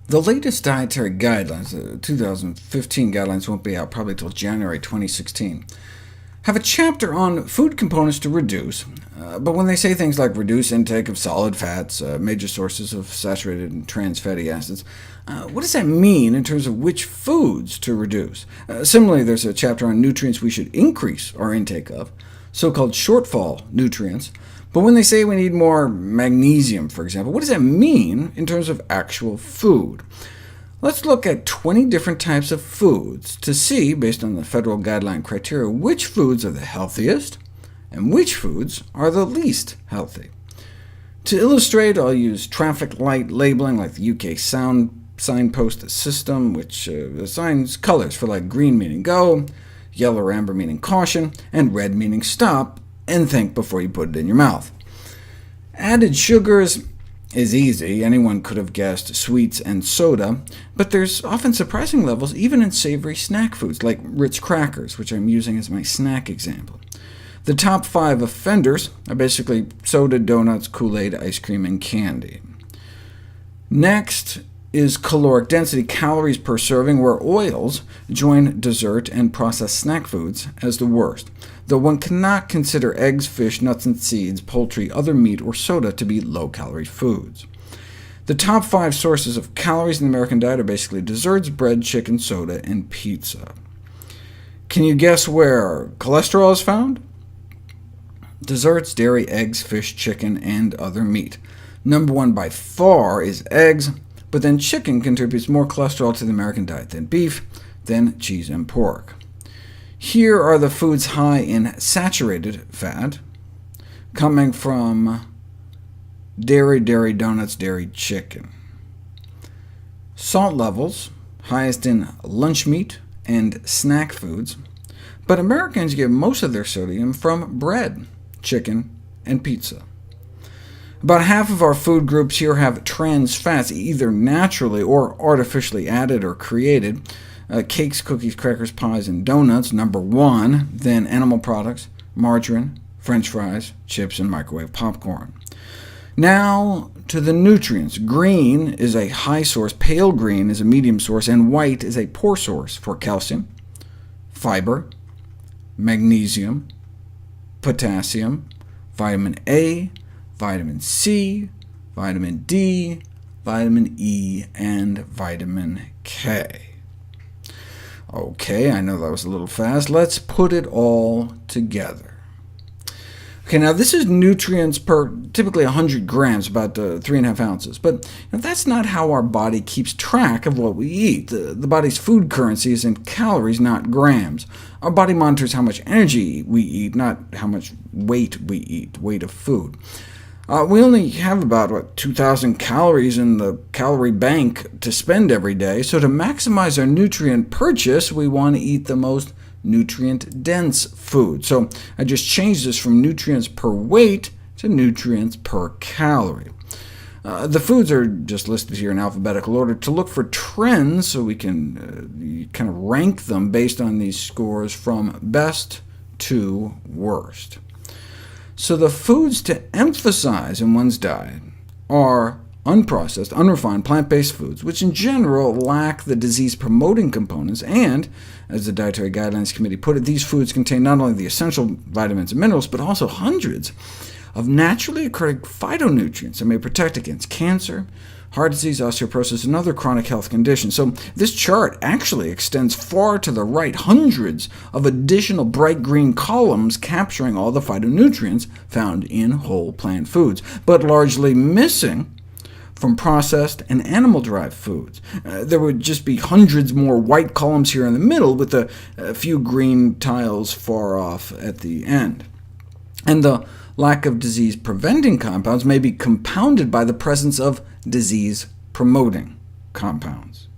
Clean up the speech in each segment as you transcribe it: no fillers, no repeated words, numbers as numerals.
The latest dietary guidelines, the 2015 guidelines won't be out probably until January 2016, have a chapter on food components to reduce, but when they say things like reduce intake of solid fats, major sources of saturated and trans fatty acids, what does that mean in terms of which foods to reduce? Similarly, there's a chapter on nutrients we should increase our intake of, so-called shortfall nutrients, but when they say we need more magnesium, for example, what does that mean in terms of actual food? Let's look at 20 different types of foods to see, based on the federal guideline criteria, which foods are the healthiest and which foods are the least healthy. To illustrate, I'll use traffic light labeling like the UK signpost system, which assigns colors for like green meaning go, yellow or amber meaning caution, and red meaning stop, and think before you put it in your mouth. Added sugars is easy. Anyone could have guessed sweets and soda, but there's often surprising levels even in savory snack foods, like Ritz crackers, which I'm using as my snack example. The top 5 offenders are basically soda, donuts, Kool-Aid, ice cream, and candy. Next is caloric density, calories per serving, where oils join dessert and processed snack foods as the worst, though one cannot consider eggs, fish, nuts and seeds, poultry, other meat, or soda to be low-calorie foods. The top 5 sources of calories in the American diet are basically desserts, bread, chicken, soda, and pizza. Can you guess where cholesterol is found? Desserts, dairy, eggs, fish, chicken, and other meat. Number 1 by far is eggs, but then chicken contributes more cholesterol to the American diet than beef, then cheese and pork. Here are the foods high in saturated fat, coming from dairy, dairy donuts, dairy chicken. Salt levels, highest in lunch meat and snack foods, but Americans get most of their sodium from bread, chicken, and pizza. About half of our food groups here have trans fats, either naturally or artificially added or created. Cakes, cookies, crackers, pies, and donuts, number 1, then animal products, margarine, French fries, chips, and microwave popcorn. Now to the nutrients. Green is a high source, pale green is a medium source, and white is a poor source for calcium, fiber, magnesium, potassium, vitamin A, vitamin C, vitamin D, vitamin E, and vitamin K. OK, I know that was a little fast. Let's put it all together. OK, now this is nutrients per typically 100 grams, about 3.5 ounces. But that's not how our body keeps track of what we eat. The body's food currency is in calories, not grams. Our body monitors how much energy we eat, not how much weight we eat, weight of food. We only have about 2,000 calories in the calorie bank to spend every day, so to maximize our nutrient purchase, we want to eat the most nutrient-dense food. So I just changed this from nutrients per weight to nutrients per calorie. The foods are just listed here in alphabetical order to look for trends, so we can kind of rank them based on these scores from best to worst. So the foods to emphasize in one's diet are unprocessed, unrefined, plant-based foods, which in general lack the disease-promoting components, and, as the Dietary Guidelines Committee put it, these foods contain not only the essential vitamins and minerals, but also hundreds of naturally occurring phytonutrients that may protect against cancer, heart disease, osteoporosis, and other chronic health conditions. So this chart actually extends far to the right, hundreds of additional bright green columns capturing all the phytonutrients found in whole plant foods, but largely missing from processed and animal-derived foods. There would just be hundreds more white columns here in the middle, with a few green tiles far off at the end. And the lack of disease-preventing compounds may be compounded by the presence of disease-promoting compounds.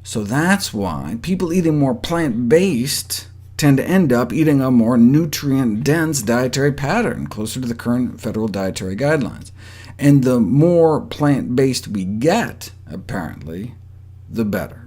So that's why people eating more plant-based tend to end up eating a more nutrient-dense dietary pattern, closer to the current federal dietary guidelines. And the more plant-based we get, apparently, the better.